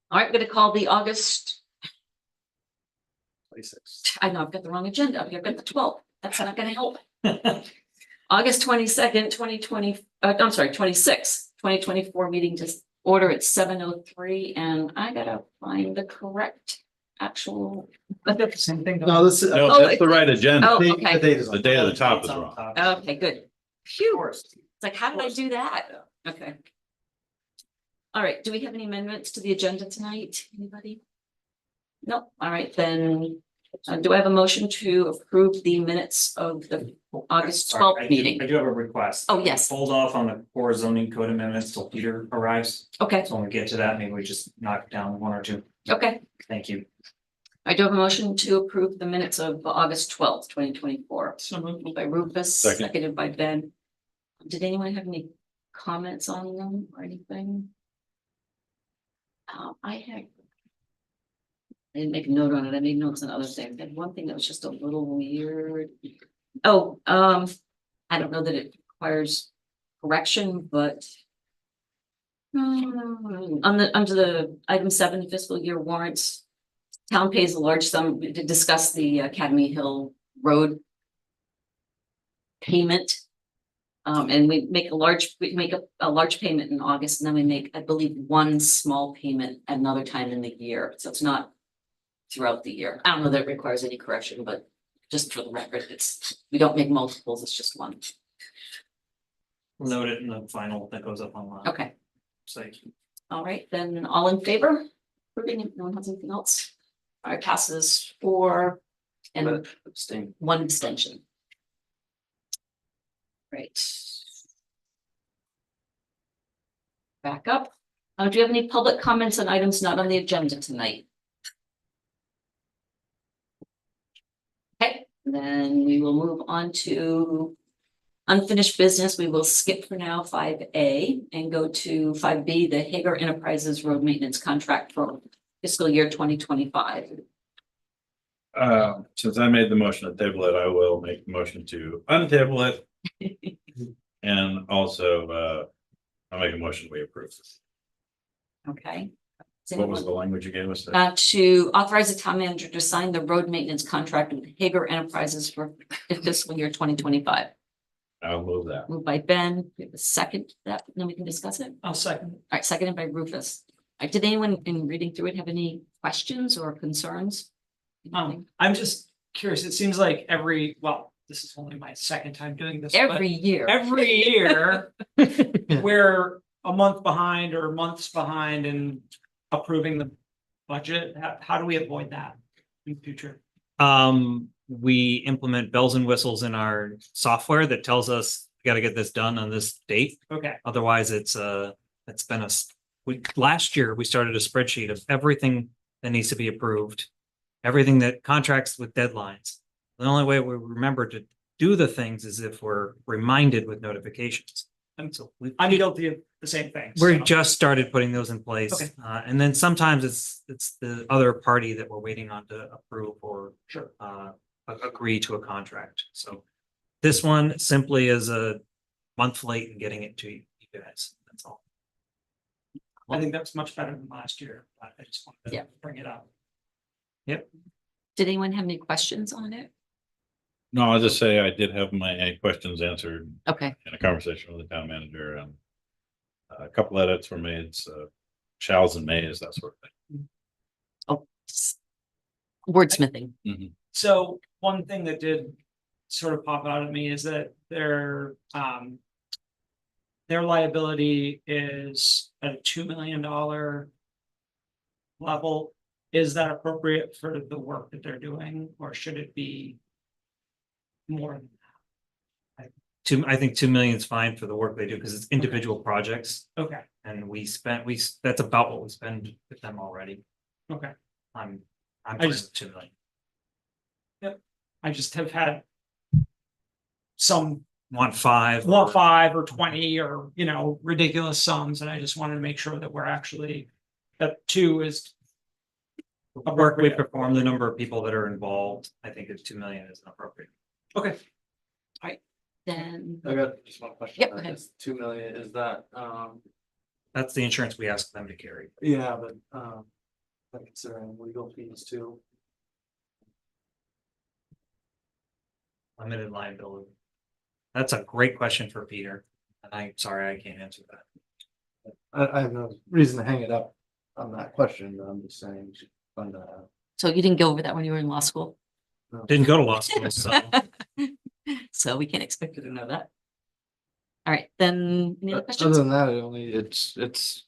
All right, I'm gonna call the August, 26. I know I've got the wrong agenda, I've got the 12th, that's not gonna help. August 22nd, 2020, I'm sorry, 26th, 2024 meeting to order at 7:03, and I gotta find the correct actual. I've got the same thing. No, this is. Oh, No, that's the right agenda. Oh, The okay. date is. The date of the top is wrong. Okay, good. Phew, First. it's like, how did I do that? Okay. All right, do we have any amendments to the agenda tonight? Anybody? Nope. All right, then, do I have a motion to approve the minutes of the August Sorry, 12th I meeting? do have a request. Oh, yes. Hold off on the core zoning code amendments till Peter arrives. Okay, So when we get to that, maybe we just knock down one or two. okay. Thank you. I do have a motion to approve the minutes of August 12th, 2024. So moved. Moved by Rufus, Second. seconded by Ben. Did anyone have any comments on them or anything? I didn't make a note on it. I made notes on other things. I had one thing that was just a little weird. Oh, I don't know that it requires correction, but under the item 7 fiscal year warrants, town pays a large sum to discuss the Academy Hill Road payment. And we make a large payment in August, and then we make, I believe, one small payment at another time in the year, so it's not throughout the year. I don't know that it requires any correction, but just for the record, we don't make multiples, it's just one. We'll note it in the final that goes up online. Okay, Site. all right, then all in favor? Approving, if no one has anything else. All right, passes 4 and Abstain. 1 abstention. Right. Back up. Do you have any public comments on items not on the agenda tonight? Okay, then we will move on to unfinished business. We will skip for now 5A and go to 5B, the Hager Enterprises Road Maintenance Contract for fiscal year 2025. Since I made the motion to table it, I will make the motion to untable it. And also, I'll make a motion we approve this. Okay. Does What was anyone- the language you gave us? To authorize the town manager to sign the road maintenance contract with Hager Enterprises for fiscal year 2025. I'll move that. Moved by Ben, we have a second to that, then we can discuss it. I'll second. All right, seconded by Rufus. Did anyone in reading through it have any questions or concerns? Anything? I'm just curious, it seems like this is only my second time doing this. but Every year. Every year, we're a month behind or months behind in approving the budget. How do we avoid that in the future? We implement bells and whistles in our software that tells us we gotta get this done on this date. Okay, Otherwise, it's been last year, we started a spreadsheet of everything that needs to be approved. Everything that contracts with deadlines. The only way we remember to do the things is if we're reminded with notifications. And so I'm guilty of the same thing. we're so- just started putting those in place. Okay. And then sometimes it's the other party that we're waiting on to approve or Sure. agree to a contract. So this one simply is a month late in getting it to you guys. That's all. I think that's much better than last year, but I just wanted Yeah. to bring it up. Did anyone have any questions on it? No, I'll just say I did have my questions answered Okay, in a conversation with the town manager and a couple edits were made, shalls and mays, that sort of wordsmithing. thing. So one thing that did sort of pop out at me is that their liability is at a $2 million level. Is that appropriate for the work that they're doing, or should it be more than I think 2 million is fine for the work they do because it's individual projects that? Okay, and that's about what we spend with them already. okay. I'm I fine just- with 2 million. I just have had some Want 5. want 5 or 20 or, ridiculous sums, and I just wanted to make sure that we're actually, that 2 is. The work we perform, the number of people that are involved, I think it's 2 million is appropriate. Okay. Then, I got just one question. Yep, go ahead. It's 2 million, is that, That's the insurance we ask them to carry. yeah, but, considering legal fees too. Limited liability. That's a great question for Peter, and I'm sorry, I can't answer that. I have no reason to hang it up on that question, but I'm just saying, it's fun to have. So you didn't go over that when you were in law school, Didn't go to law school, so so we can't expect you to know that. All right, then, any other Other questions? than that, it's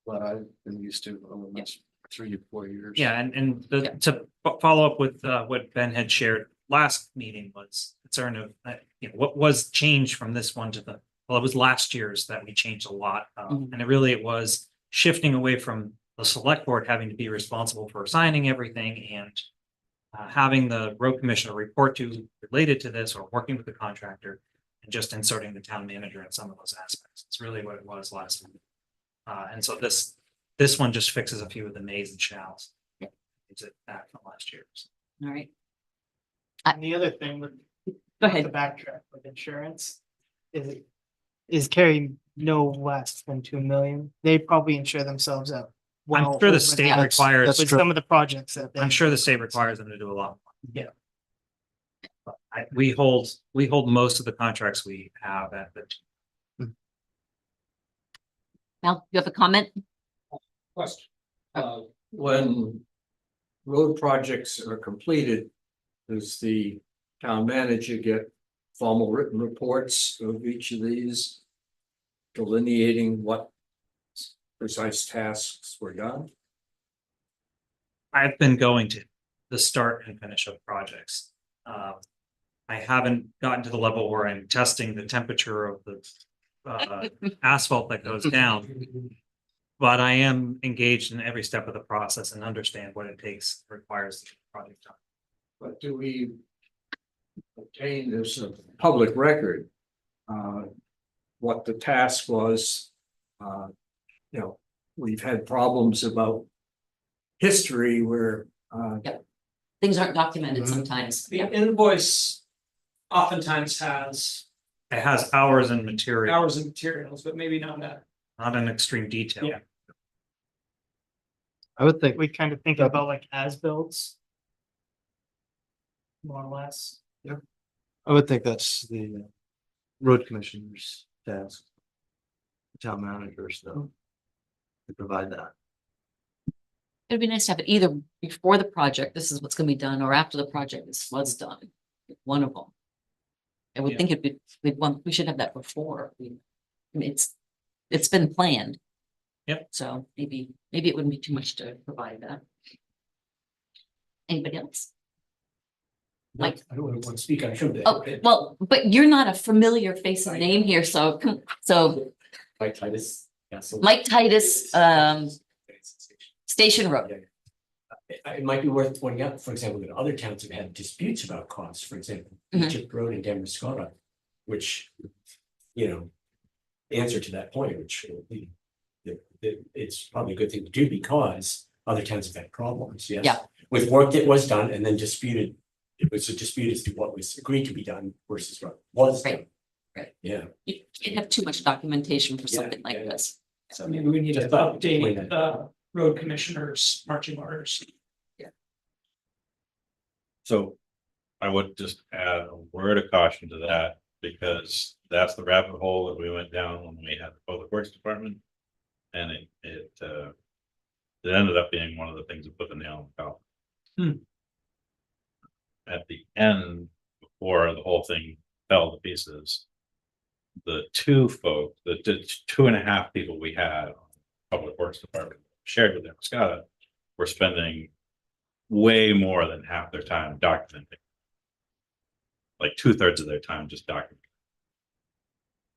what I've been used to over the last 3 to 4 years. yeah, and Yeah. to follow up with what Ben had shared last meeting was concern of you know, what was changed from this one to the, well, it was last year's that we changed a lot. Mhm. And it was shifting away from the select board having to be responsible for assigning everything and having the road commissioner report to related to this or working with the contractor and just inserting the town manager in some of those aspects. It's really what it was last time. And so this one just fixes a few of the mays and shalls. Yeah. It's it back from last year. All right, And the other thing with go the ahead. backtrack with insurance is carrying no less than 2 million. They probably insure themselves out. I'm well sure the over state that. requires, With some of the projects that they. I'm sure the state requires them to do a lot. Yeah. But we hold most of the contracts we have at the. Mel, you have a comment? Question. When road projects are completed, does the town manager get formal written reports of each of these? Delineating what precise tasks were done? I've been going to the start and finish of projects. I haven't gotten to the level where I'm testing the temperature of the asphalt that goes down. But I am engaged in every step of the process and understand what it takes, requires to get the project done. But do we obtain this public record? What the task was? You know, we've had problems about history where Things aren't documented Mhm. sometimes. The invoice oftentimes has It has hours and material, hours of materials, but maybe not that. not in extreme detail. Yeah. I would think We kind of think Yep. about like as-bills. More or less. that's the road commissioner's task. The town managers though. To provide that. It'd be nice to have it either before the project, this is what's gonna be done, or after the project, this was done. One of them. I would Yeah. think we should have that before. I mean, it's been planned. Yep. So maybe it wouldn't be too much to provide that. Anybody else? Mike? I don't want to speak, I shouldn't. Oh, well, but you're not a familiar face and name here, so, Mike Titus. Castle. Mike Titus, Station Road. It might be worth pointing out, for example, that other towns have had disputes about costs, for example, Mhm. Egypt Road and Damascotta, which, you know, answer to that point, which it's probably a good thing to do because other towns have had problems, yes. Yeah. With work that was done and then disputed, it was a dispute as to what was agreed to be done versus what was done. Right, right. Yeah. You can't have too much documentation for Yeah, something like yeah. this. So maybe we need to Just thought- update the road commissioners' marching orders. So I would just add a word of caution to that, because that's the rabbit hole that we went down when we had the public works department. And it ended up being one of the things that put the nail in the coffin. At the end, before the whole thing fell to pieces, the two 2.5 people we had on the public works department shared with Damascotta were spending way more than half their time documenting. Like 2/3 of their time just documenting.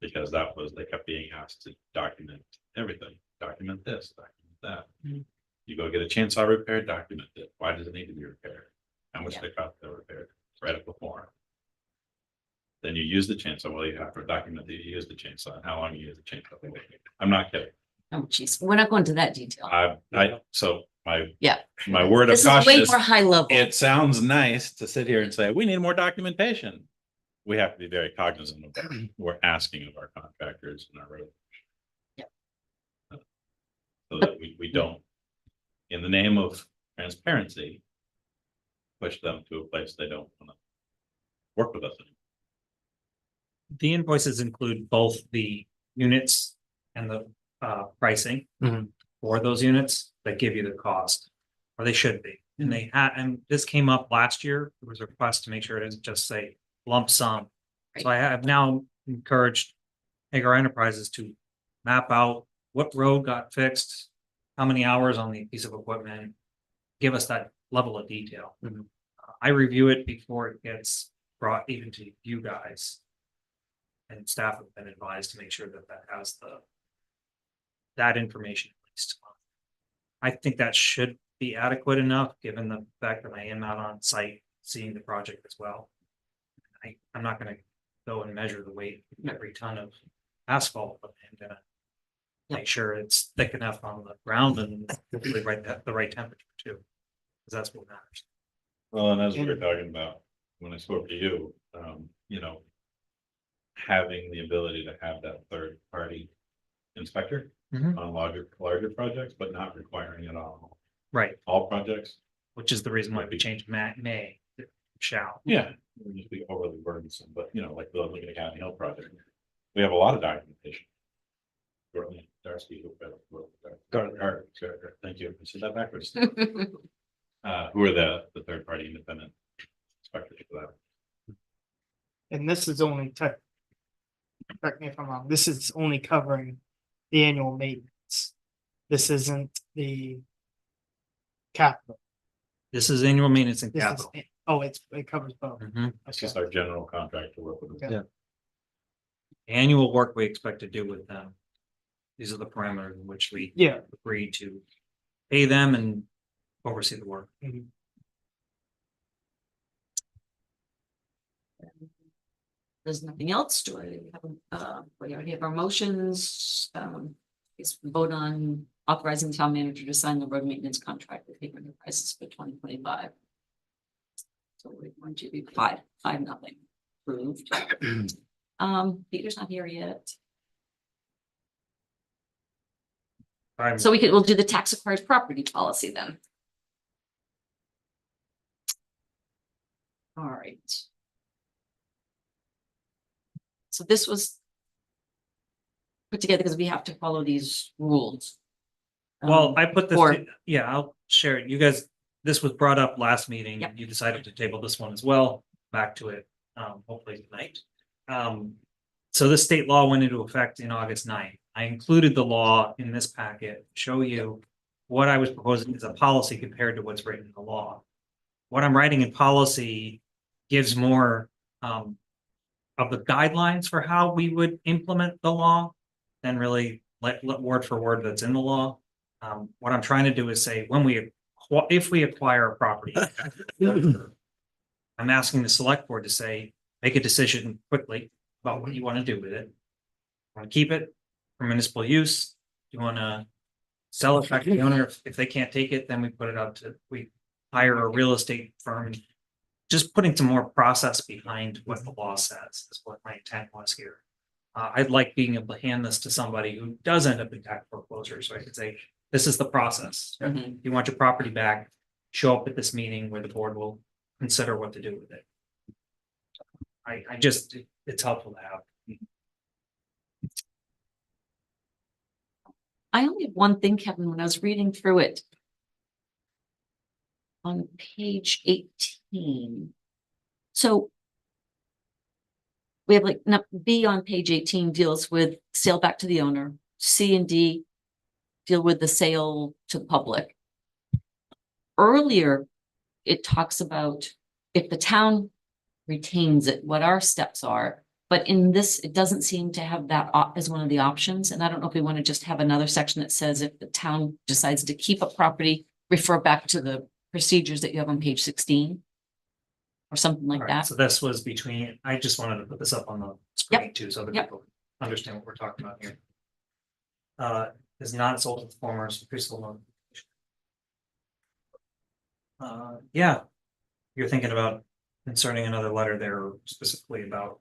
Because they kept being asked to document everything, document this, document that. Mhm. You go get a chainsaw repaired, document it. Why does it need to be repaired? How much Yeah. they cost to repair, right up before. Then you use the chainsaw, well, you have to document that you use the chainsaw, and how long you use the chainsaw. I'm not kidding. Oh, geez, we're not going to that detail. So my. Yeah. My word of This is caution way is, more high level. it sounds nice to sit here and say, we need more documentation. We have to be very cognizant of what we're asking of our contractors and our road. Yeah. So that we don't in the name of transparency, push them to a place they don't wanna work with us anymore. The invoices include both the units and the pricing. Mhm. For those units that give you the cost, or they should be. And they had, and this came up last year, there was a request to make sure it doesn't just say lump sum. So I have now encouraged Hagar Enterprises to map out what road got fixed, how many hours on the piece of equipment, give us that level of detail. Mhm. I review it before it gets brought even to you guys. And staff have been advised to make sure that that has that information at least. I think that should be adequate enough, given the fact that I am out on site seeing the project as well. I'm not gonna go and measure the weight of every ton of asphalt, but I'm gonna make sure it's thick enough on the ground and hopefully the right temperature too. Cause that's what matters. Well, and as we were talking about, when I spoke to you, you know. Having the ability to have that third party inspector Mhm. on larger projects, but not requiring it on Right, all projects. which is the reason why we changed may to shall. Yeah. It would just be overly burdensome, but you know, like the Lincoln County Hill project, we have a lot of documentation. Darcy, thank you, I said that backwards. Who are the third party independent inspectors for that? And this is only correct me if I'm wrong, this is only covering the annual maintenance. This isn't the capital. This is annual maintenance and This is, capital. it covers both. Mhm. It's just our general contract to work with them. Yeah. Annual work we expect to do with them. These are the parameters in which we Yeah. agree to pay them and oversee the work. There's nothing else, do I have, we already have our motions, is vote on authorizing the town manager to sign the road maintenance contract with Hager Enterprises for 2025. So we're going to be five, nothing, approved. Peter's not here yet, so we'll do the tax acquired property policy then. All right. So this was put together because we have to follow these rules. Well, I put this, or- yeah, I'll share it. You guys, this was brought up last meeting. Yep. You decided to table this one as well, back to it, hopefully tonight. So this state law went into effect in August 9th. I included the law in this packet, show you what I was proposing as a policy compared to what's written in the law. What I'm writing in policy gives more, of the guidelines for how we would implement the law than really let word for word that's in the law. What I'm trying to do is say, if we acquire a property, I'm asking the select board to say, make a decision quickly about what you want to do with it. Want to keep it for municipal use? Do you want to sell it back to the owner? If they can't take it, then we hire a real estate firm. Just putting some more process behind what the law says is what my intent was here. I'd like being able to hand this to somebody who does end up in tax foreclosure, so I could say, this is the process. Mhm. You want your property back, show up at this meeting where the board will consider what to do with it. It's helpful to have. I only have one thing, Kevin, when I was reading through it. On page 18. So. We have like, B on page 18 deals with sale back to the owner, C and D. Deal with the sale to the public. Earlier, it talks about if the town retains it, what our steps are. But in this, it doesn't seem to have that as one of the options, and I don't know if we want to just have another section that says if the town decides to keep a property, refer back to the procedures that you have on page 16. Or something like Alright, that. so this was between, I just wanted to put this up on the screen too, so that Yep. people understand what we're talking about here. Is not sold to the former preschool notification. Yeah, you're thinking about inserting another letter there specifically about.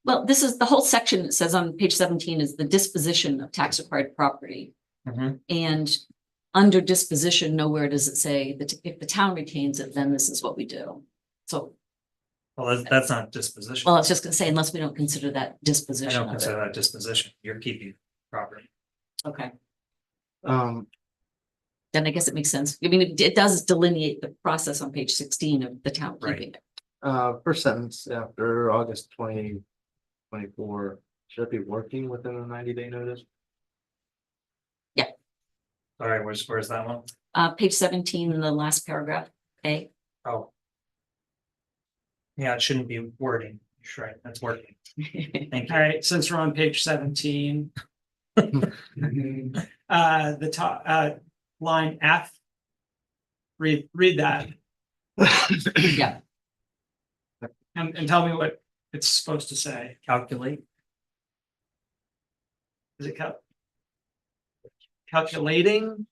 Well, this is the whole section that says on page 17 is the disposition of tax acquired property. Mhm. And under disposition, nowhere does it say that if the town retains it, then this is what we do. So, Well, that's not disposition. well, I was just gonna say, unless we don't consider that I disposition don't of consider it. that disposition. You're keeping property. Okay, Um, then I guess it makes sense. I mean, it does delineate the process on page 16 of the town Right. keeping it. First sentence, after August 2024, should it be working within a 90-day notice? All right, where's that one? Page 17 in the last paragraph, A. Oh. Yeah, it shouldn't be wording. You're right, that's working. Thank All you. right, since we're on page 17. The top, line F. Read that Yeah, and tell me what it's supposed to say. Calculate. Is it calculation,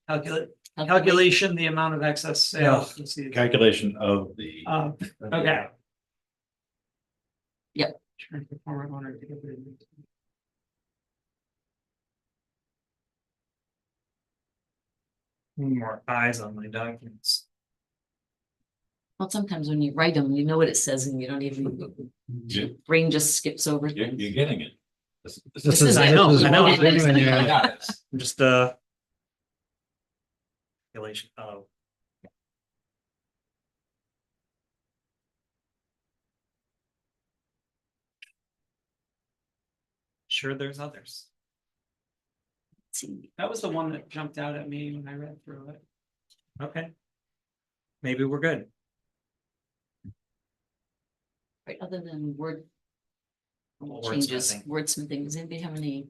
the amount of excess sales? Let's see. Calculation of the. Okay. Yep. More eyes on my documents. well, sometimes when you write them, you know what it says and you don't even, your brain just skips over You're things. getting it. This is I it. know, This is I know. what we're doing here. I got it. I'm just, calculation of. Sure, there's others. Let's see. That was the one that jumped out at me when I read through it. Okay. Maybe we're good. Right, other than word. Wordsmithing. Changes, wordsmithing, does anybody have any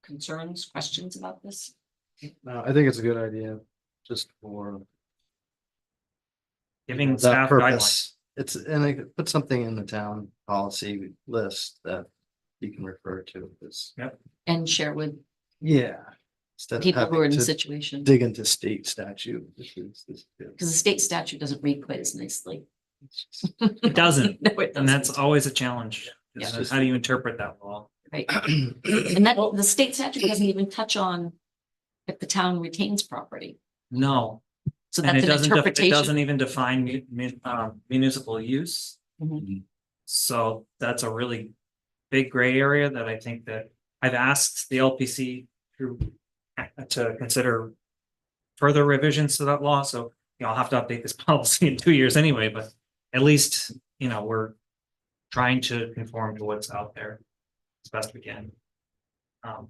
concerns, questions about this? No, I think it's a good idea, just for Giving that staff guidelines. purpose. It's, and I could put something in the town policy list that you can refer to this. And share with Yeah. Instead of people who are in having the to situation, dig into state statute. This because the state statute doesn't read quite as nicely. It doesn't, No, it and that's doesn't. always a challenge. Yeah. Is how do you interpret that law? Right, and that, the state statute doesn't even touch on if the town retains property, No, so and that's it an doesn't, it interpretation. doesn't even define municipal use. Mhm. So that's a really big gray area that I think that I've asked the LPC to consider further revisions to that law, so you know, I'll have to update this policy in 2 years anyway, but at least, you know, we're trying to conform to what's out there as best we can.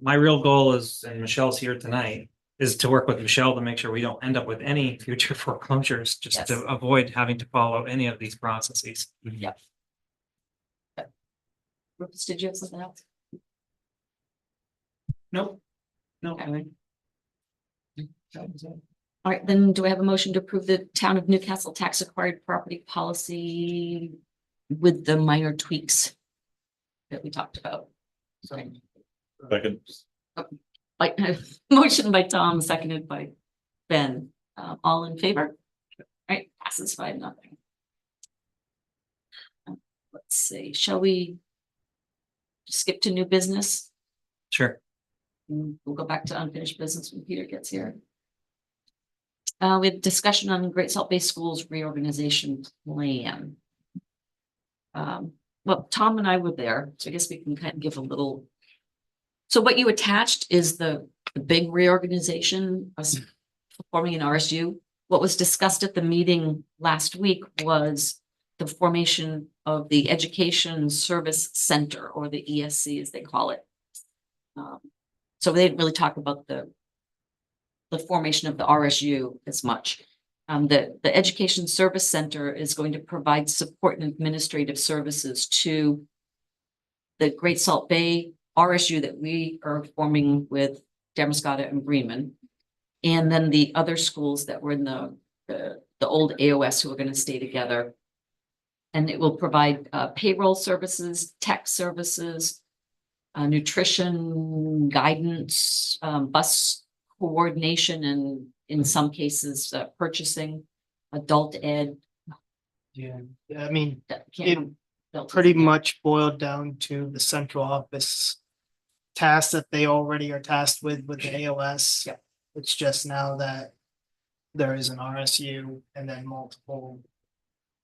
My real goal is, and Michelle's here tonight, is to work with Michelle to make sure we don't end up with any future foreclosures, just Yes. to avoid having to follow any of these processes. Yep. Rufus, did you have something else? Nope. No. Okay. All right, then do I have a motion to approve the town of Newcastle tax acquired property policy with the minor tweaks that we talked about? Second. Like, motion by Tom, seconded by Ben, all in favor? All right, passes 5-0. Let's see, shall we skip to new business? Sure. We'll go back to unfinished business when Peter gets here. We had discussion on Great Salt Bay Schools reorganization plan. Well, Tom and I were there, so I guess we can kind of give a little. So what you attached is the big reorganization of forming an RSU. What was discussed at the meeting last week was the formation of the Education Service Center, or the ESC as they call it. So they didn't really talk about the formation of the RSU as much. The Education Service Center is going to provide support and administrative services to the Great Salt Bay RSU that we are forming with Damascotta and Bremen. And then the other schools that were in the old AOS who are going to stay together. And it will provide payroll services, tech services, nutrition, guidance, bus coordination, and in some cases, purchasing, adult ed. Yeah, I mean, Can't- pretty much boiled down to the central office tasks that they already are tasked with the AOS. Yep. It's just now that there is an RSU and then multiple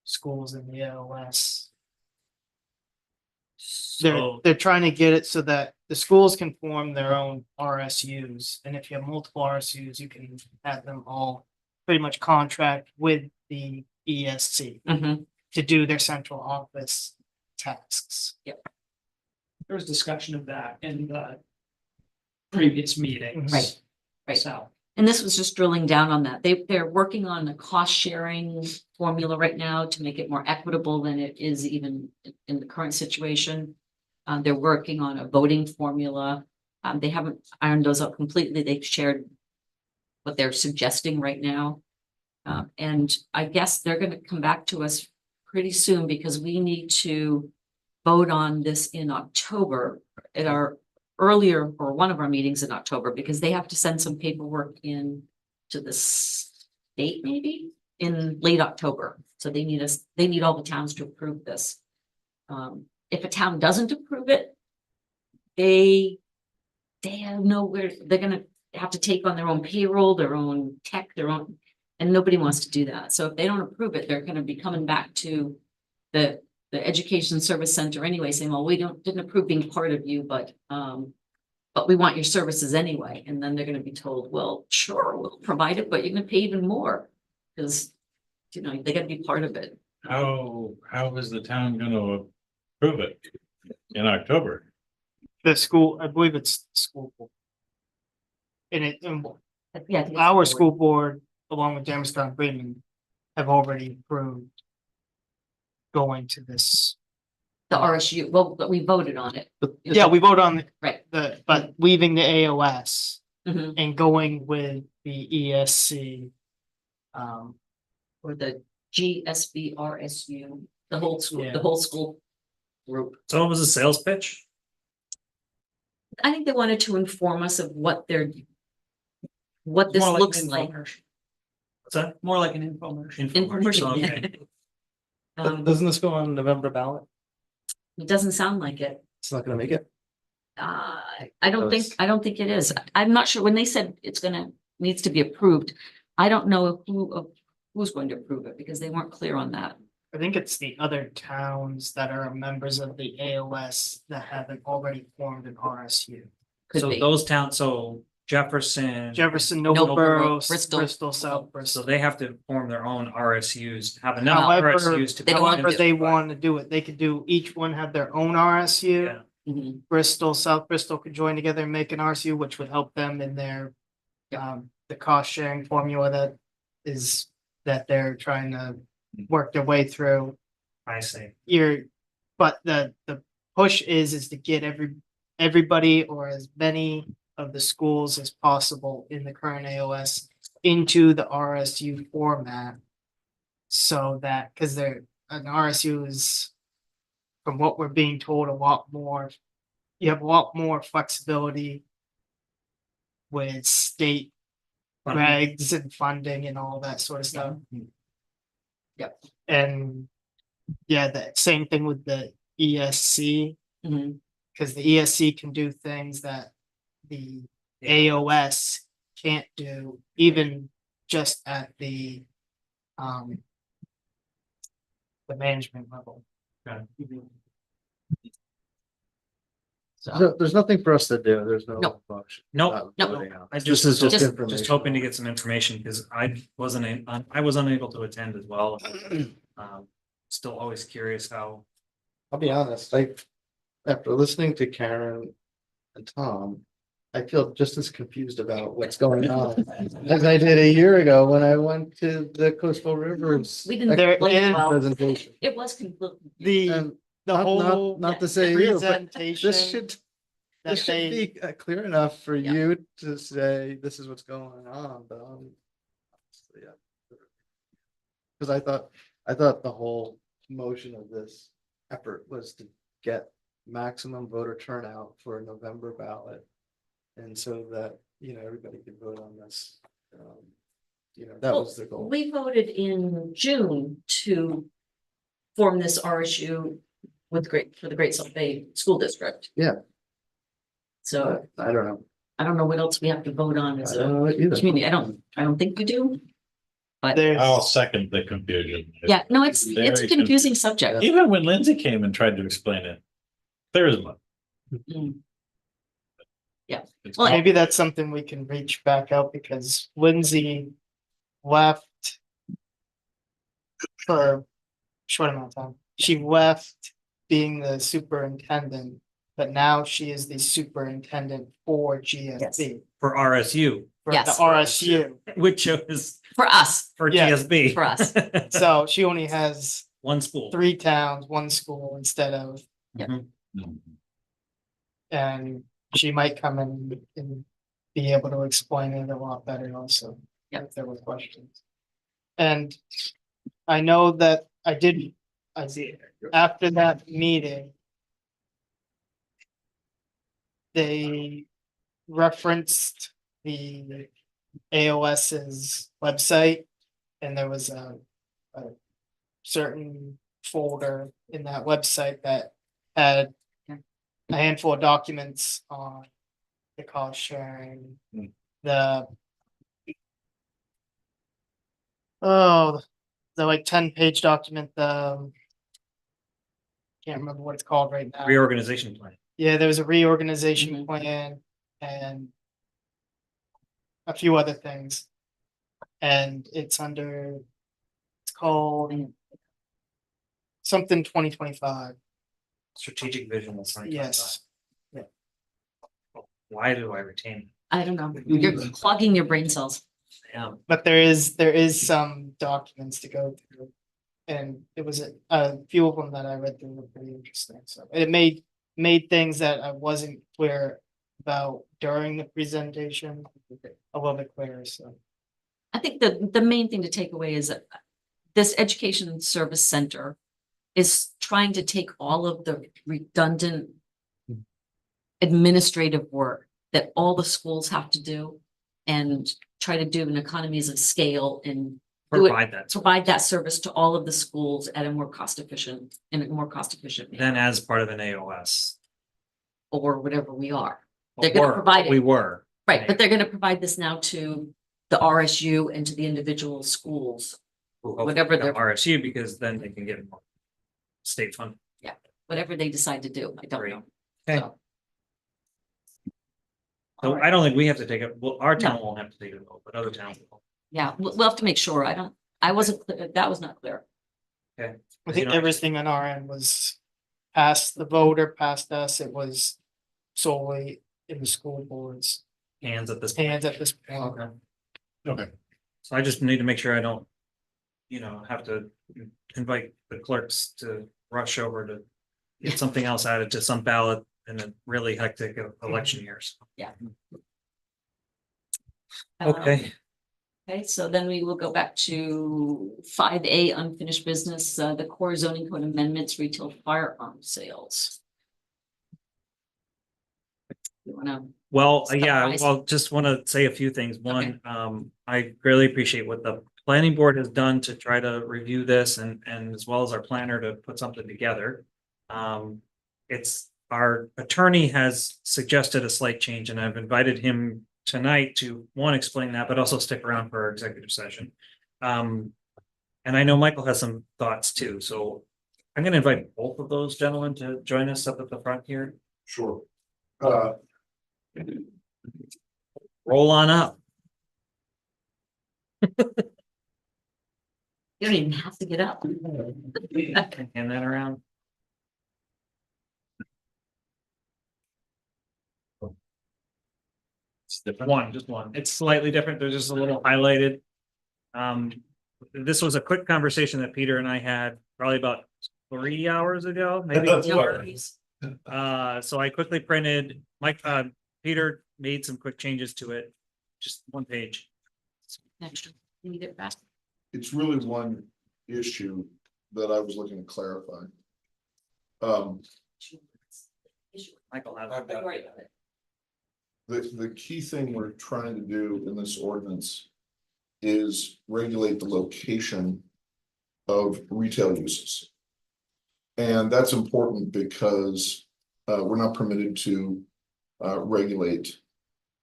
schools in the AOS. So, They're trying to get it so that the schools can form their own RSUs, and if you have multiple RSUs, you can have them all pretty much contract with the ESC Mhm. to do their central office tasks. There was discussion of that in the previous meetings. Right, right. So, And this was just drilling down on that. They're working on a cost sharing formula right now to make it more equitable than it is even in the current situation. They're working on a voting formula. They haven't ironed those out completely. They've shared what they're suggesting right now. And I guess they're gonna come back to us pretty soon because we need to vote on this in October at our earlier, or one of our meetings in October, because they have to send some paperwork in to the state maybe in late October. So they need all the towns to approve this. If a town doesn't approve it, they have nowhere, they're gonna have to take on their own payroll, their own tech, their own, and nobody wants to do that. So if they don't approve it, they're gonna be coming back to the Education Service Center anyway, saying, well, we didn't approve being part of you, but we want your services anyway. And then they're gonna be told, well, sure, we'll provide it, but you're gonna pay even more. Cause, you know, they gotta be part of it. How is the town gonna approve it in October? The school, I believe it's the school board. And Yeah. I think it's our forward. school board, along with Jamestown Freeman, have already approved going to this. The RSU, well, but we voted on it. Yeah, we vote on Right. but leaving the AOS Mhm. and going with the ESC. Or the GSBRSU, the whole school, Yeah. the whole school group. so it was a sales pitch? I think they wanted to inform us of what this more like an looks like. infomercial. What's that? More like an infomercial. Infomercial, Okay. Doesn't this go on November ballot? It doesn't sound like it. It's not gonna make it. I don't Those- think it is. I'm not sure, when they said needs to be approved, I don't know who's going to approve it, because they weren't clear on that. I think it's the other towns that are members of the AOS that haven't already formed an RSU. Could So be. those towns, so Jefferson. Jefferson, Noblesboro, Noblesboro, Bristol. Bristol, South So Bristol. they have to form their own RSUs, have enough However, RSUs to. They don't want however to- they want to do it, they could do, each one have their own RSU. Yeah. Mhm. Bristol, South Bristol could join together and make an RSU, which would help them in their the cost sharing formula that they're trying to work their way through. I see. But the push is to get everybody or as many of the schools as possible in the current AOS into the RSU format. So that, because an RSU is, from what we're being told, a lot more, you have a lot more flexibility with state regs and funding and all that sort of stuff. Yep. And yeah, the same thing with the ESC, Mhm. because the ESC can do things that the AOS can't do, even just at the management level. So, There's nothing for us to do. There's no No. motion. Nope. Nope. Voting on. I This is just Just- information. Just hoping to get some information because I was unable to attend as well. Still always curious how. I'll be honest, after listening to Karen and Tom, I feel just as confused about what's going on as I did a year ago when I went to the Coastal Rivers. we didn't. There like, is- well, Presentation. It was completely. And The not- whole not to say you, but presentation this should that This should they, be clear enough for Yeah. you to say, this is what's going on, but. Yeah. Cause I thought the whole motion of this effort was to get maximum voter turnout for a November ballot. And so that, everybody could vote on this. That was the goal. We voted in June to form this RSU for the Great Salt Bay School District. Yeah. So, I don't know. I don't know what else we have to vote on as a either. community. I don't think we do. But There's, I'll second the confusion. yeah, no, it's a Very confusing subject. Even when Lindsay came and tried to explain it, there is one. Mm. It's Well, maybe that's something we can reach back out because Lindsay left for a short amount of time. She left being the superintendent, but now she is the superintendent for GSB, For RSU, for the Yes. RSU. which is For us, for Yeah, GSB. for us. So she only has One school. 3 towns, 1 school instead of, and she might come in and be able to explain it a lot better also. Yep. If there were questions. And I know that I see, after that meeting. They referenced the AOS's website. And there was a certain folder in that website that had a handful of documents on the cost sharing, the like 10-page document, can't remember what it's called right now. Reorganization plan. Yeah, there was a reorganization Mhm. plan and a few other things. And it's called something 2025. Strategic vision. was 2025. Yes. Why do I retain? I don't know. You're clogging your brain cells. Yeah. But there is some documents to go through. And it was a few of them that I read through were pretty interesting. So it made things that I wasn't clear about during the presentation a little bit clearer. So I think the main thing to take away is that this education service center is trying to take all of the redundant administrative work that all the schools have to do and try to do an economies of scale and do it, Provide that. provide that service to all of the schools at a more cost efficient Then manner, as part of an AOS. or whatever we are. They're gonna provide it. We were. Right, but they're gonna provide this now to the RSU and to the individual schools, whatever The they're- RSU, because then they can get more state funding. whatever they decide to do. I don't Great. know. Okay. So. So All right. I don't think we have to take it, well, our town won't have to take it, but other towns will. Yeah, we'll have to make sure. I wasn't, that was not clear. I You think know- everything on our end was past the voter, past us. It was solely in the school board's Hands at this. hands at this point. Okay. Okay. So I just need to make sure I don't, have to invite the clerks to rush over to get something else added to some ballot in a really hectic election years. Okay, Okay, so then we will go back to 5A unfinished business, the core zoning code amendments, retail firearm sales. You wanna, well, yeah, Summarize. well, just want to say a few things. One, I really appreciate what the planning board has done to try to review this and as well as our planner to put something together. It's, our attorney has suggested a slight change and I've invited him tonight to, one, explain that, but also stick around for our executive session. And I know Michael has some thoughts too, so I'm gonna invite both of those gentlemen to join us up at the front here. Sure. Roll on up. you don't even have to get up. Hand that around. It's different. One, just one. It's slightly different. They're just a little highlighted. This was a quick conversation that Peter and I had probably about 3 hours ago, maybe. That's No more. worries. So I quickly printed, Peter made some quick changes to it. Just one page. Next, you need it back. It's really one issue that I was looking to clarify. Michael has. Don't worry about it. The key thing we're trying to do in this ordinance is regulate the location of retail uses. And that's important because we're not permitted to regulate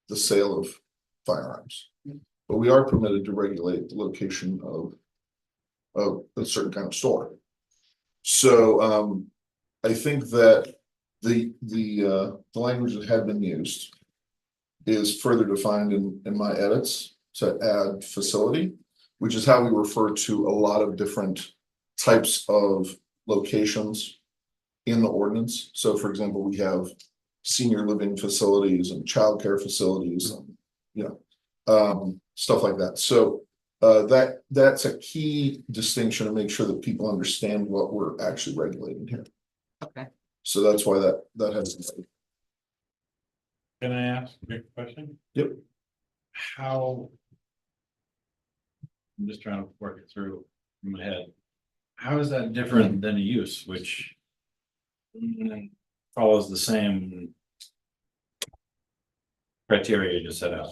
the sale of firearms. But we are permitted to regulate the location of a certain kind of store. So, I think that the language that had been used is further defined in my edits to add facility, which is how we refer to a lot of different types of locations in the ordinance. So for example, we have senior living facilities and childcare facilities, and, stuff like that. So that's a key distinction to make sure that people understand what we're actually regulating here. Okay. So that's why that has. Can I ask a question? Yep. How? I'm just trying to work it through in my head. How is that different than a use which follows the same criteria you just set out?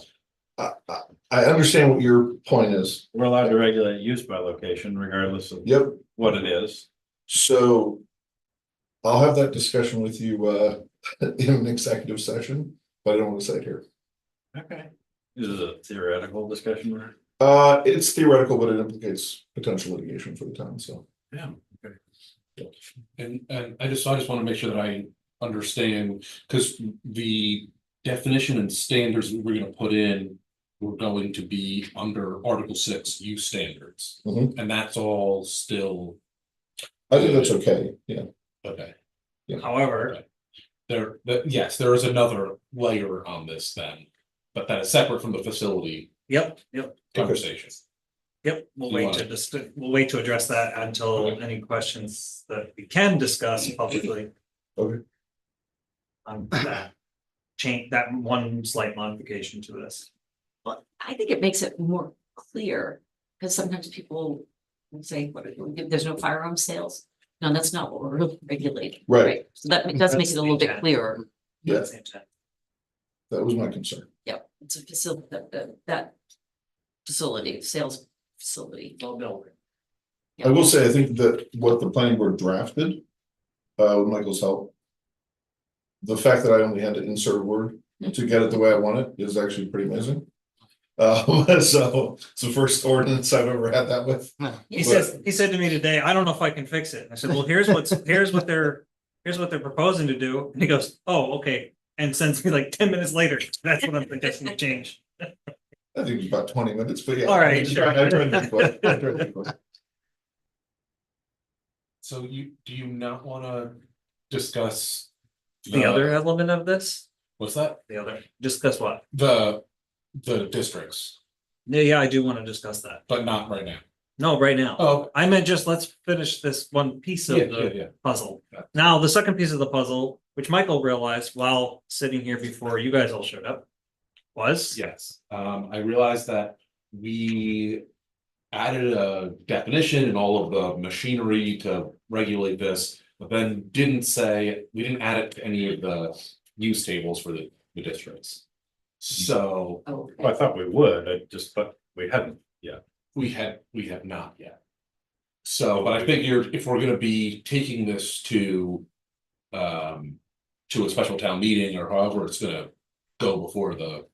I understand what your point is. We're allowed to regulate use by location regardless of Yep. what it is. So I'll have that discussion with you in an executive session, but I don't want to say it here. Okay. This is a theoretical discussion. It's theoretical, but it implicates potential litigation for the town, so. Yeah. And I just want to make sure that I understand, because the definition and standards that we're gonna put in. We're going to be under Article 6 use standards, Mhm. and that's all still I think that's okay, yeah. okay. However, Yes, there is another layer on this then, but that is separate from the facility Yep, conversation. we'll You wait wanna- to we'll wait to address that until Okay. any questions that we can discuss publicly. Okay. That change, that one slight modification to this. Well, I think it makes it more clear, because sometimes people will say, there's no firearm sales. No, that's not what we're really regulating. Right. So that does make That's it a little the bit intent. clearer. Yeah. Same time. That was my concern. Yeah, it's a facility, that facility, sales facility. Well built. I will say, I think that what the planning board drafted, with Michael's help. The fact that I only had to insert a word to get it the way I want it is actually pretty amazing. So it's the first ordinance I've ever had that with. He said to me today, I don't know if I can fix it. I said, well, here's what they're proposing to do. And he goes, oh, okay. And sends me like 10 minutes later. That's what I'm suggesting to change. I think it was about 20 minutes, but yeah. All right, I sure. tried to be quick. I tried to be quick. So do you not wanna discuss? The other element of this, What's that? discuss what? The districts, Yeah, I do want to discuss that. but not right now. No, right now. Oh, I meant just let's finish this one piece of the yeah. puzzle. Yeah. Now, the second piece of the puzzle, which Michael realized while sitting here before you guys all showed up, was. Yes, I realized that we added a definition and all of the machinery to regulate this, but then we didn't add it to any of the use tables for the districts. So Oh, Well, I thought we would, but we hadn't. we have not yet. So, but I figured if we're gonna be taking this to a special town meeting or however it's gonna go before the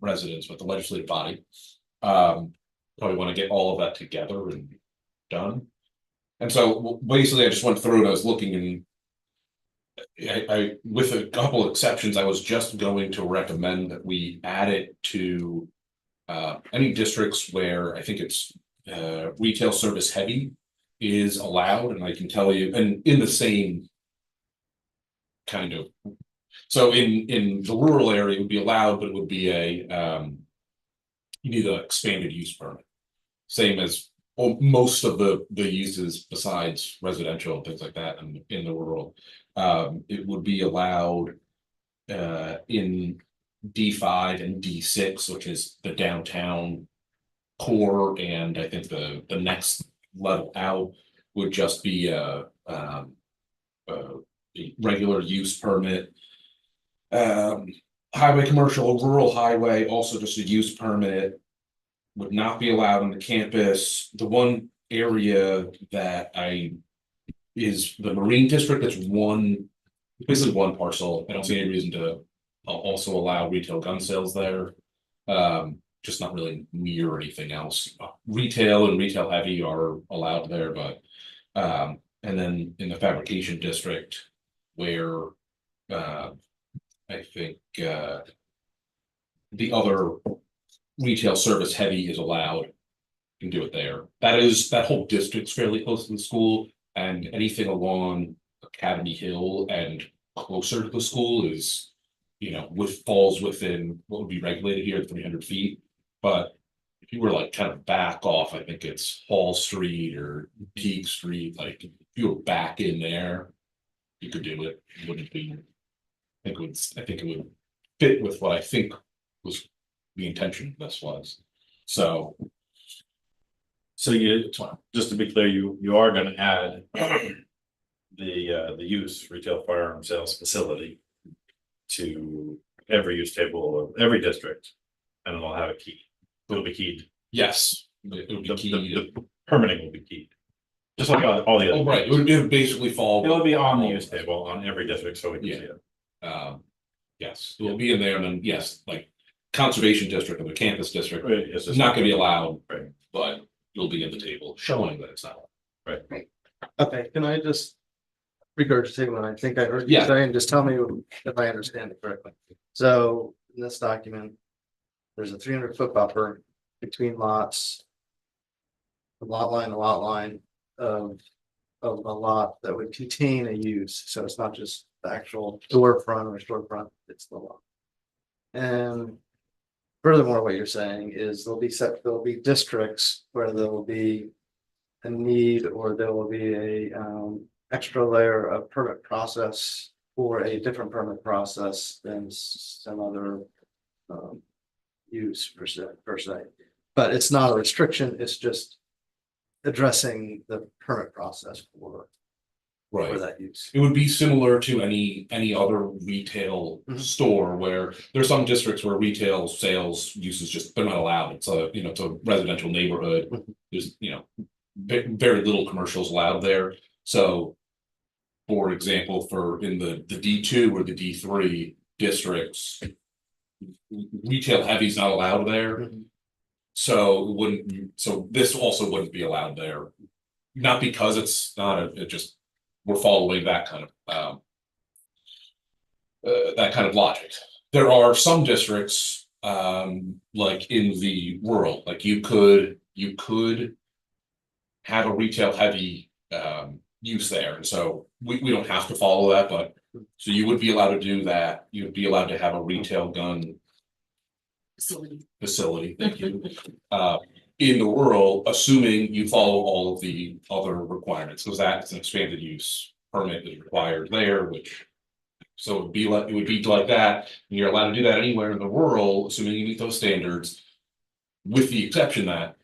residents with the legislative body. Probably wanna get all of that together and done. And so basically I just went through and I was looking and I, with a couple of exceptions, I was just going to recommend that we add it to any districts where I think it's retail service heavy is allowed, and I can tell you, and in the same kind of, so in the rural area, it would be allowed, but it would be you need an expanded use permit. Same as most of the uses besides residential and things like that in the rural. It would be allowed in D5 and D6, which is the downtown core, and I think the next level out would just be a regular use permit. Highway commercial, rural highway, also just a use permit. Would not be allowed on the campus. The one area that is the Marine District, that's basically one parcel. I don't see any reason to also allow retail gun sales there. Just not really near anything else. Retail and retail heavy are allowed there, but and then in the fabrication district where I think the other retail service heavy is allowed, you can do it there. That whole district's fairly close to the school, and anything along Academy Hill and closer to the school is, falls within what would be regulated here at 300 feet. But if you were like kind of back off, I think it's Hall Street or Teague Street, like if you were back in there, you could do it. It wouldn't be, I think it would fit with what I think was the intention of this was. So you, just to be clear, you are gonna add the use retail firearm sales facility to every use table of every district, and it'll have a key. It'll be keyed. yes, it would be The key. permitting will be keyed. Just like all the Oh, other. right, it would basically fall. It'll be on the use table on every district, so we can see Yeah. it. Yes, it'll be in there, and then, yes, like conservation district or the campus district, It's it's not gonna be allowed, Right. but it'll be in the table showing that it's not. Okay, can I just regurgitate what I think I heard you Yeah. say, and just tell me if I understand it correctly? So in this document, there's a 300-foot buffer between lots. The lot line of a lot that would contain a use, so it's not just the actual storefront, it's the lot. And furthermore, what you're saying is there'll be districts where there will be a need, or there will be a extra layer of permit process, or a different permit process than some other use per se. But it's not a restriction, it's just addressing the permit process for that use. It would be similar to any other retail Mhm. store where there's some districts where retail sales uses just, they're not allowed. It's a residential neighborhood. Mhm. There's, very little commercials allowed there. So for example, in the D2 or the D3 districts, retail heavy is not allowed there. Mhm. So this also wouldn't be allowed there. Not because it's not, it just, we're following that kind of logic. There are some districts, like in the rural, like you could have a retail heavy, use there, and so we don't have to follow that, but so you would be allowed to do that. You would be allowed to have a retail gun facility, thank you. In the rural, assuming you follow all of the other requirements, because that's an expanded use permit is required there, which. So it would be like that, and you're allowed to do that anywhere in the rural, assuming you meet those standards. With the exception that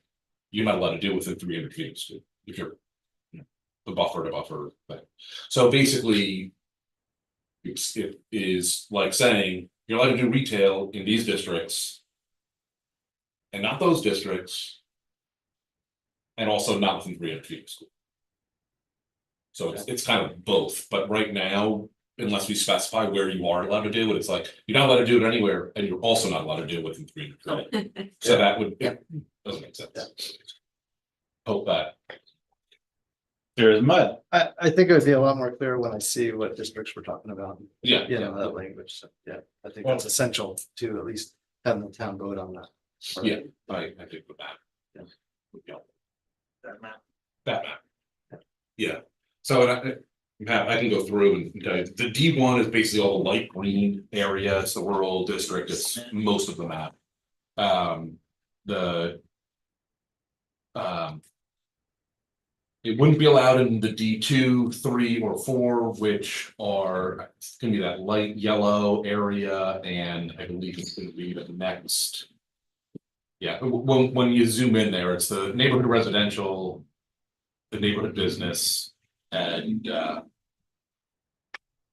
you're not allowed to do within 300 feet, if you're the buffer to buffer thing. So basically. It is like saying you're allowed to do retail in these districts. And not those districts. And also not within 300 feet of school. So it's kind of both, but right now, unless we specify where you are allowed to do it, it's like, you're not allowed to do it anywhere, and you're also not allowed to do it within 300 feet. So that would, it doesn't make sense. Hope that. There is mud. I think it would be a lot more clear when I see what districts we're talking about, Yeah. that language, so, yeah, I think that's essential to at least have the town vote on that. Yeah, I think with that. Yeah. Would be helpful. That map. That map. Yeah, so I can go through and tell you, the D1 is basically all the light green area, it's the rural district, it's most of the map. It wouldn't be allowed in the D2, 3, or 4, which are, it's gonna be that light yellow area, and I believe it's gonna be the next. Yeah, when you zoom in there, it's the neighborhood residential, the neighborhood business, and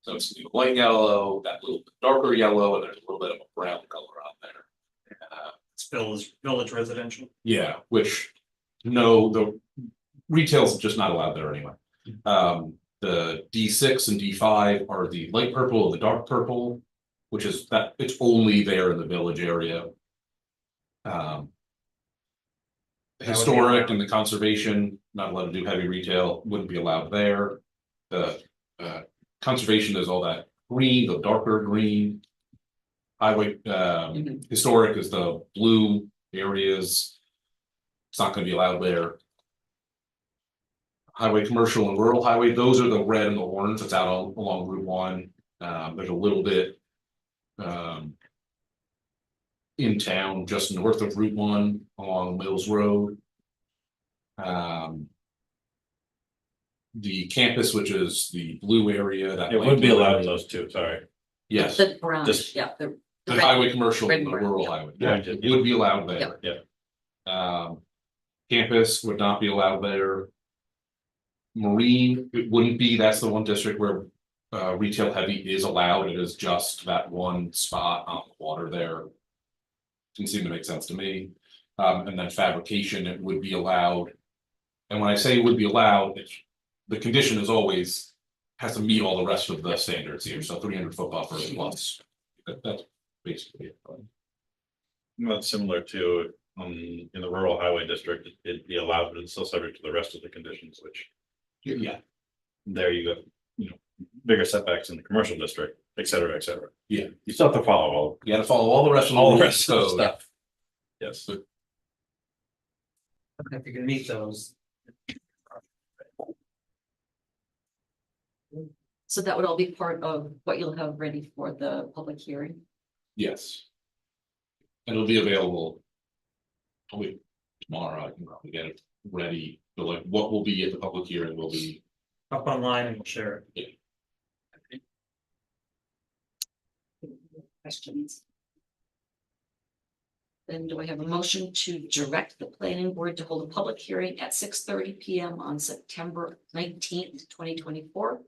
so it's light yellow, that little bit darker yellow, and there's a little bit of a brown color on there. It's village residential. Yeah, which, no, the retail's just not allowed there anyway. The D6 and D5 are the light purple and the dark purple which is that it's only there in the village area. Historic and the conservation, not allowed to do heavy retail, wouldn't be allowed there. The conservation is all that green, the darker green. Highway, historic is the blue areas. It's not gonna be allowed there. Highway, commercial and rural highway, those are the red and the orange, that's out along Route 1. There's a little bit. In town, just north of Route 1 along Mills Road. The campus, which is the blue area, that It would be allowed in those two, sorry. Yes, The brown, Just- yeah, the the red- highway, commercial red and the and brown, rural yeah. highway, Yeah. it would be allowed there. Yeah. Campus would not be allowed there. Marine, it wouldn't be, that's the one district where retail heavy is allowed, it is just that one spot on the water there. Didn't seem to make sense to me, and then fabrication, it would be allowed. And when I say it would be allowed, it's, the condition is always, has to meet all the rest of the standards here, so 300-foot buffer plus. That's basically it. That's similar to, in the rural highway district, it'd be allowed, but it's still subject to the rest of the conditions, which Yeah, there you go, bigger setbacks in the commercial district, et cetera, et cetera. Yeah. You still have to follow all, you gotta follow all the rest of all the rules, rest of the code. stuff. Yes. If you can meet those. So that would all be part of what you'll have ready for the public hearing. Yes. It'll be available. Probably tomorrow, I can probably get it ready, but like what will be at the public hearing will be, Up online and we'll share it. Questions? Then do I have a motion to direct the planning board to hold a public hearing at 6:30 PM on September 19th, 2024?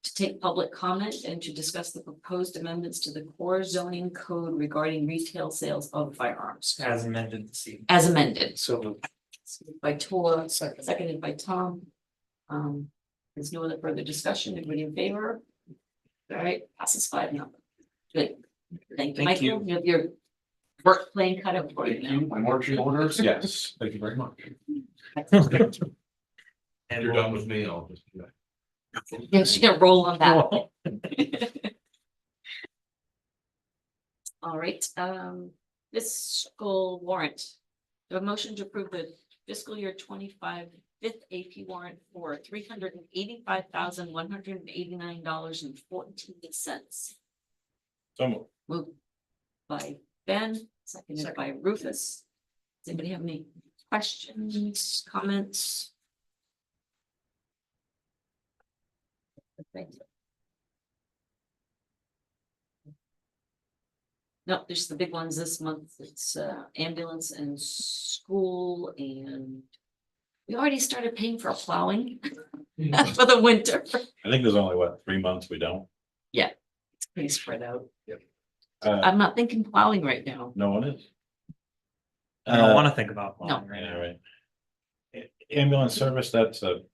To take public comment and to discuss the proposed amendments to the core zoning code regarding retail sales of firearms. As amended this evening. As amended. So By Tor, seconded by Tom. There's no other further discussion. Everybody in favor? All right, passes 5-0. Good. Thank you, Thank you. Michael. You have your work plan cut out for you thank you, now. my marching orders, yes, thank you very much. And You're done with me, I'll just. Yeah, she's gonna roll on that. All right, fiscal warrant. Do a motion to approve the fiscal year 25 fifth AP warrant for $385,189.14. So Moved by Ben, seconded by Rufus. Does anybody have any questions, comments? Thank you. No, there's the big ones this month. It's ambulance and school, and we already started paying for plowing for the winter. I think there's only, what, 3 months we don't? It's pretty spread out. Uh, I'm not thinking plowing right now. no one is. I don't want to think about No. plowing right Yeah, now. right. Ambulance service, that's the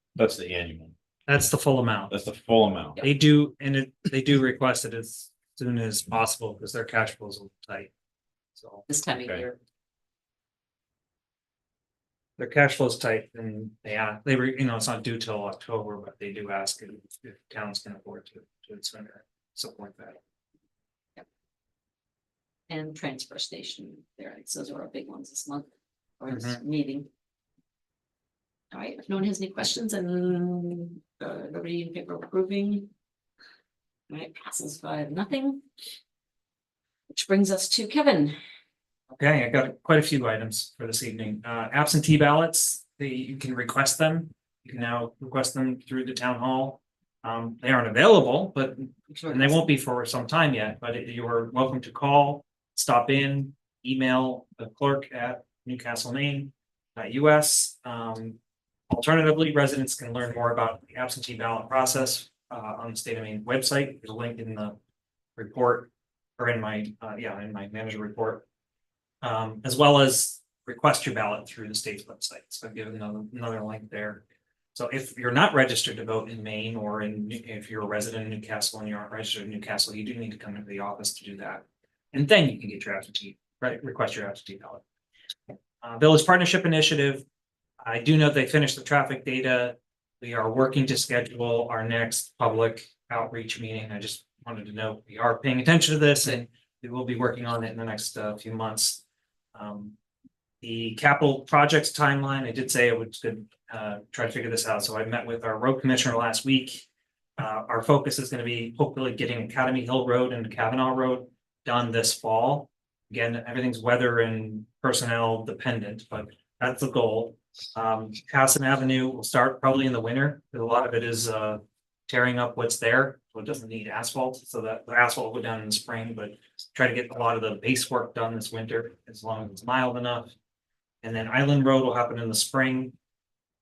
annual, That's the full amount. that's the full amount. They do, and they do request it as soon as possible because their cash flow is a little tight. So This time of Okay. year. their cash flow is tight and it's not due till October, but they do ask if towns can afford to spend it, something like that. And transfer station there. Those are our big ones this month. Or this Mhm. meeting. All right, if no one has any questions and everybody in favor of approving. All right, passes 5-0. Which brings us to Kevin. Okay, I got quite a few items for this evening. Absentee ballots, you can request them. You can now request them through the town hall. They aren't available, but and they won't be for some time yet, but you are welcome to call, stop in, email the clerk at Newcastle, Maine. US. Alternatively, residents can learn more about the absentee ballot process on the state of Maine website. There's a link in the report or in my manager report. As well as request your ballot through the state's website. So I've given another link there. So if you're not registered to vote in Maine or if you're a resident in Newcastle and you aren't registered in Newcastle, you do need to come into the office to do that. And then you can get your absentee, right, request your absentee ballot. Village Partnership Initiative, I do know they finished the traffic data. We are working to schedule our next public outreach meeting. I just wanted to note, we are paying attention to this and we will be working on it in the next few months. The capital projects timeline, I did say I would try to figure this out. So I met with our road commissioner last week. Our focus is going to be hopefully getting Academy Hill Road and Kavanaugh Road done this fall. Again, everything's weather and personnel dependent, but that's the goal. Hassan Avenue will start probably in the winter, because a lot of it is tearing up what's there, so it doesn't need asphalt, so that the asphalt will go down in the spring, but try to get a lot of the base work done this winter, as long as it's mild enough. And then Island Road will happen in the spring,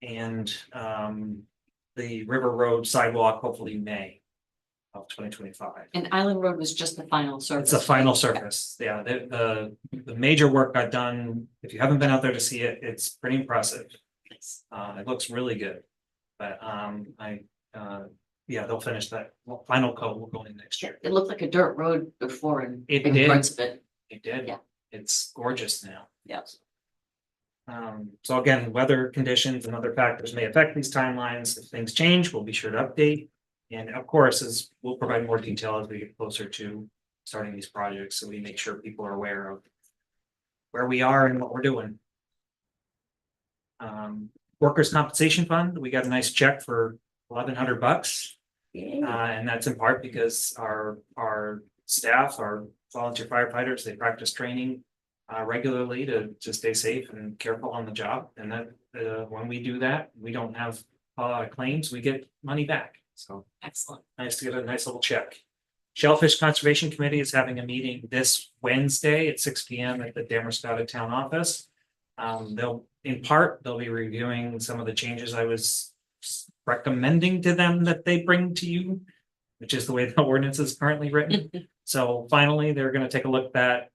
and the River Road sidewalk hopefully May of 2025. And Island Road was just the final surface. It's the final surface, yeah, the major work got done. If you haven't been out there to see it, it's pretty impressive. It looks really good, but yeah, they'll finish that final coat will go in next year. It looked like a dirt road before and It in did. parts of it. It did. Yeah. It's gorgeous now. Yes. So again, weather conditions and other factors may affect these timelines. If things change, we'll be sure to update. And of course, we'll provide more detail as we get closer to starting these projects, so we make sure people are aware of where we are and what we're doing. Workers' compensation fund, we got a nice check for $1,100. And that's in part because our staff, our volunteer firefighters, they practice training regularly to stay safe and careful on the job. And that when we do that, we don't have claims, we get money back. So Excellent. nice to get a nice little check. Shellfish Conservation Committee is having a meeting this Wednesday at 6 p.m. at the Damascotta Town Office. They'll be reviewing some of the changes I was recommending to them that they bring to you, which is the way the ordinance is currently written. So finally, they're going to take a look at that,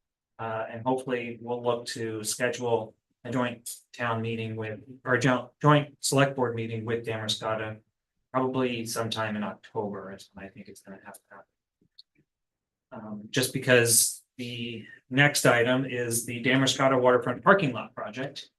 and hopefully we'll look to schedule a joint town meeting joint select board meeting with Damascotta, probably sometime in October is when I think it's going to have to happen. Just because the next item is the Damascotta waterfront parking lot project.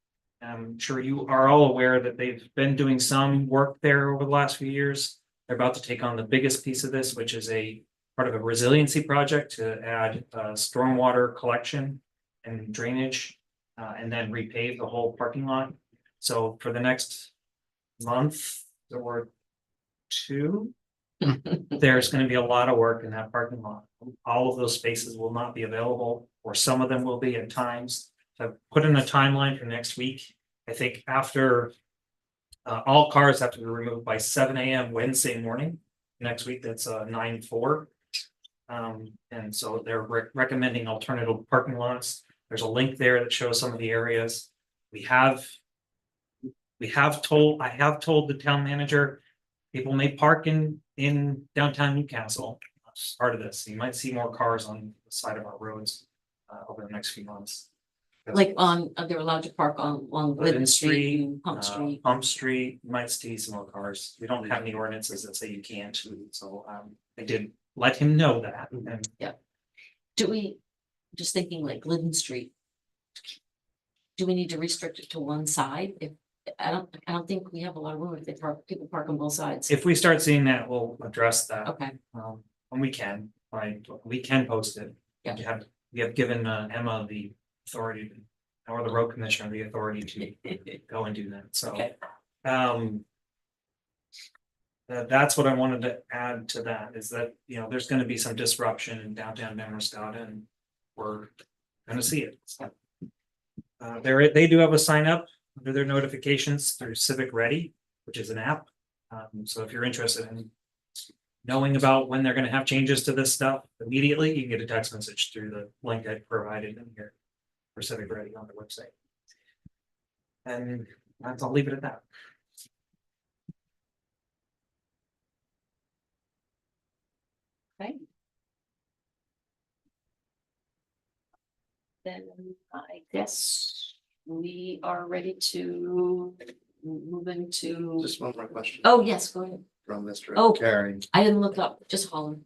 I'm sure you are all aware that they've been doing some work there over the last few years. They're about to take on the biggest piece of this, which is a part of a resiliency project to add stormwater collection and drainage, and then repave the whole parking lot. So for the next month or two, there's going to be a lot of work in that parking lot. All of those spaces will not be available, or some of them will be at times. So I've put in a timeline for next week. I think after all cars have to be removed by 7 a.m. Wednesday morning next week. That's 9/4. And so they're recommending alternative parking lots. There's a link there that shows some of the areas. I have told the town manager, people may park in downtown Newcastle as part of this. You might see more cars on the side of our roads over the next few months. Like they're allowed to park along Glidden Street and Pump Street. Pump Street, you might see some more cars. We don't have any ordinances that say you can't, so I did let him know that. And Just thinking like Glidden Street. Do we need to restrict it to one side? If I don't think we have a lot of room if people park on both sides. if we start seeing that, we'll address that. Okay, And we can, right, we can post it. Yeah. We have given Emma the authority, or the road commissioner, the authority to go and do that, so. Okay. That's what I wanted to add to that, is that, there's gonna be some disruption in downtown Damascotta, and we're gonna see it. So, they do have a sign up under their notifications through Civic Ready, which is an app. So if you're interested in knowing about when they're gonna have changes to this stuff immediately, you can get a text message through the link I provided in here for Civic Ready on their website. And I'll leave it at that. okay. Then I guess we are ready to moving to, Just one more question oh, yes, go ahead. from Mr. Oh. Carey. I didn't look up, just holler.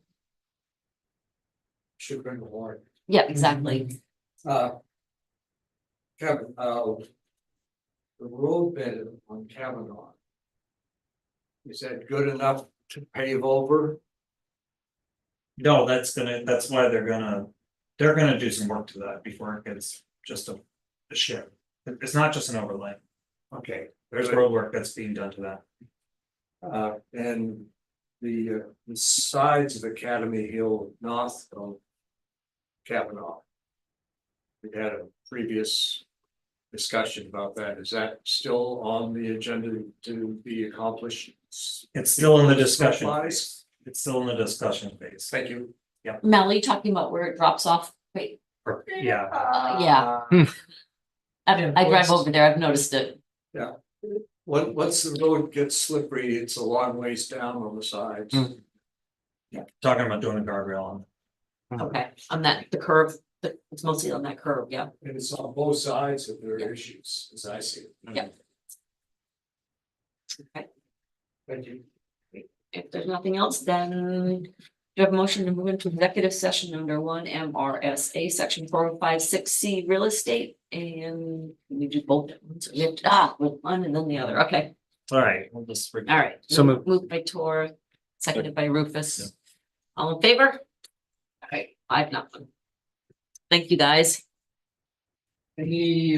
Should bring the warrant. Yeah, exactly. Kevin, the road bed on Kavanaugh. Is that good enough to pave over? No, that's why they're gonna do some work to that before it gets just a ship. It's not just an overlay, Okay, there's road work that's being done to that. and the sides of Academy Hill north of Kavanaugh. We had a previous discussion about that. Is that still on the agenda to be accomplished? It's still in the discussion Supplies? phase. It's still in the discussion phase. Thank you. Mel, are you talking about where it drops off? Wait, Yeah, yeah. I drive what's- over there, I've noticed it. Once the road gets slippery, it's a long ways down on the sides. talking about doing a guardrail on. Okay, on that, the curve, it's mostly on that curve, yeah. And it's on both sides of their issues, as I see it. Yeah. Okay. Thank you. If there's nothing else, then do you have a motion to move into executive session under one MRSA section 4056C real estate? And we do both at once. We have to, with one and then the other. Okay, All right, we'll just. all right. So moved. Moved by Tor, seconded by Rufus. All in favor? Okay, 5-0. Thank you, guys. Any